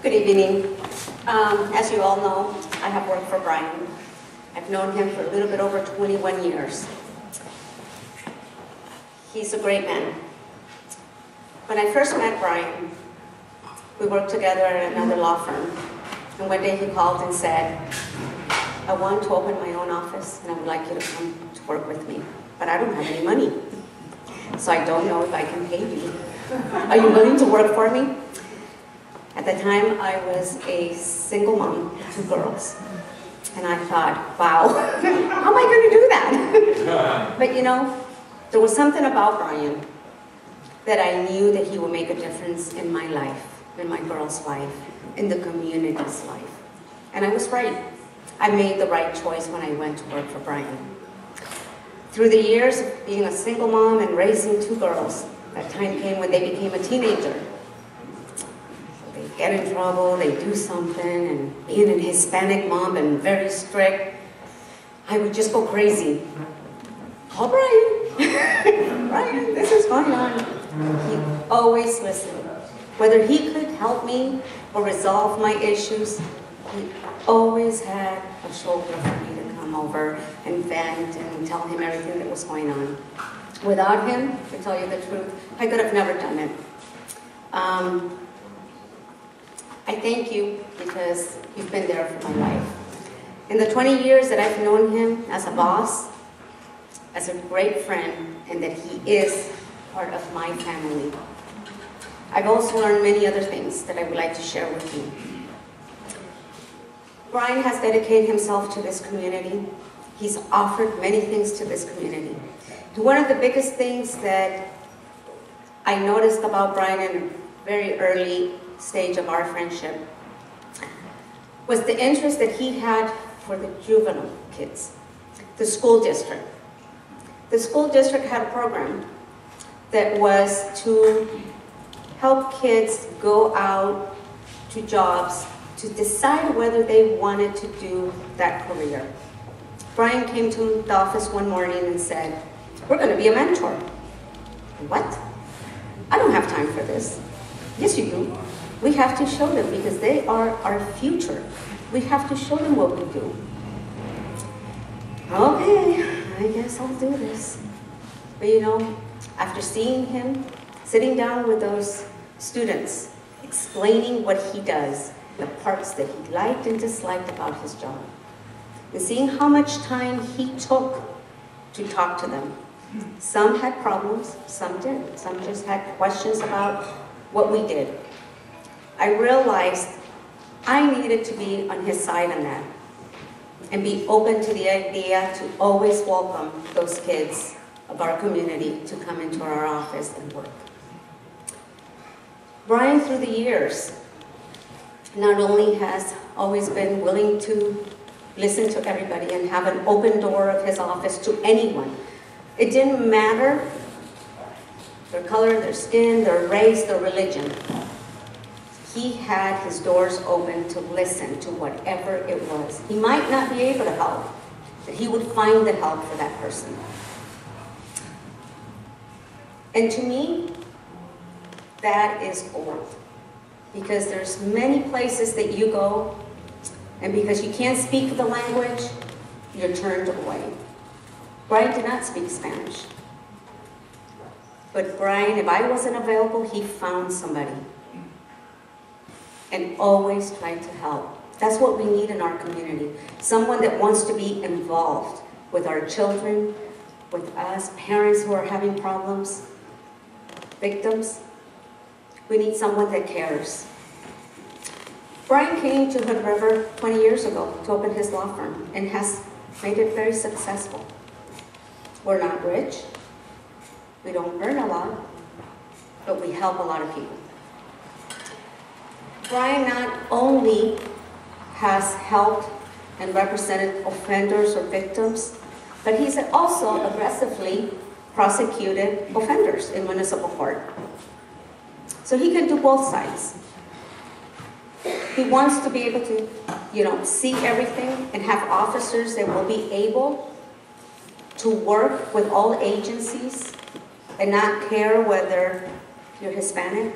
Good evening. As you all know, I have worked for Brian. I've known him for a little bit over 21 years. He's a great man. When I first met Brian, we worked together at another law firm. And one day he called and said, I want to open my own office and I would like you to come to work with me. But I don't have any money. So I don't know if I can pay you. Are you willing to work for me? At the time, I was a single mom with 2 girls. And I thought, wow, how am I going to do that? But you know, there was something about Brian that I knew that he would make a difference in my life, in my girl's life, in the community's life. And I was right. I made the right choice when I went to work for Brian. Through the years of being a single mom and raising 2 girls, that time came when they became a teenager. They get in trouble, they do something, and being a Hispanic mom and very strict, I would just go crazy. Call Brian. Brian, this is going on. He always listened. Whether he could help me or resolve my issues, he always had a shoulder for me to come over and vent and tell him everything that was going on. Without him, to tell you the truth, I could have never done it. I thank you because you've been there for my life. In the 20 years that I've known him as a boss, as a great friend, and that he is part of my family, I've also learned many other things that I would like to share with you. Brian has dedicated himself to this community. He's offered many things to this community. And one of the biggest things that I noticed about Brian in a very early stage of our friendship was the interest that he had for the juvenile kids, the school district. The school district had a program that was to help kids go out to jobs to decide whether they wanted to do that career. Brian came to the office one morning and said, we're going to be a mentor. What? I don't have time for this. Yes, you do. We have to show them because they are our future. We have to show them what we do. Okay, I guess I'll do this. But you know, after seeing him sitting down with those students, explaining what he does, the parts that he liked and disliked about his job, and seeing how much time he took to talk to them. Some had problems, some didn't. Some just had questions about what we did. I realized I needed to be on his side on that and be open to the idea to always welcome those kids of our community to come into our office and work. Brian, through the years, not only has always been willing to listen to everybody and have an open door of his office to anyone. It didn't matter their color, their skin, their race, their religion. He had his doors open to listen to whatever it was. He might not be able to help, but he would find the help for that person. And to me, that is gold. Because there's many places that you go, and because you can't speak the language, you're turned away. Brian did not speak Spanish. But Brian, if I wasn't available, he found somebody. And always tried to help. That's what we need in our community. Someone that wants to be involved with our children, with us, parents who are having problems, victims. We need someone that cares. Brian came to Hood River 20 years ago to open his law firm and has made it very successful. We're not rich. We don't earn a lot, but we help a lot of people. Brian not only has helped and represented offenders or victims, but he's also aggressively prosecuted offenders in municipal court. So he can do both sides. He wants to be able to, see everything and have officers that will be able to work with all agencies and not care whether you're Hispanic,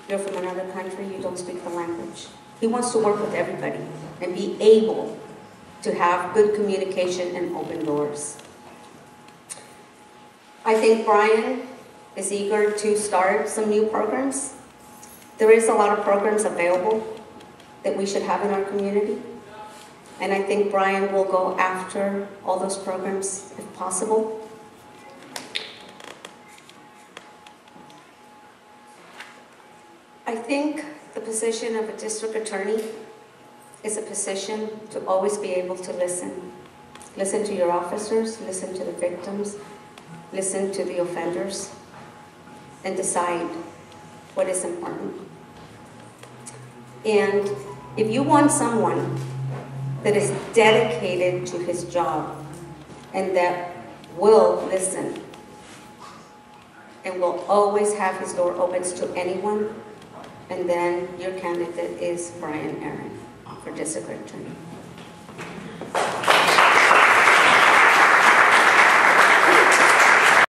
you're from another country, you don't speak the language. He wants to work with everybody and be able to have good communication and open doors. I think Brian is eager to start some new programs. There is a lot of programs available that we should have in our community. And I think Brian will go after all those programs if possible. I think the position of a district attorney is a position to always be able to listen. Listen to your officers, listen to the victims, listen to the offenders, and decide what is important. And if you want someone that is dedicated to his job and that will listen and will always have his door open to anyone, and then your candidate is Brian Aaron for district attorney.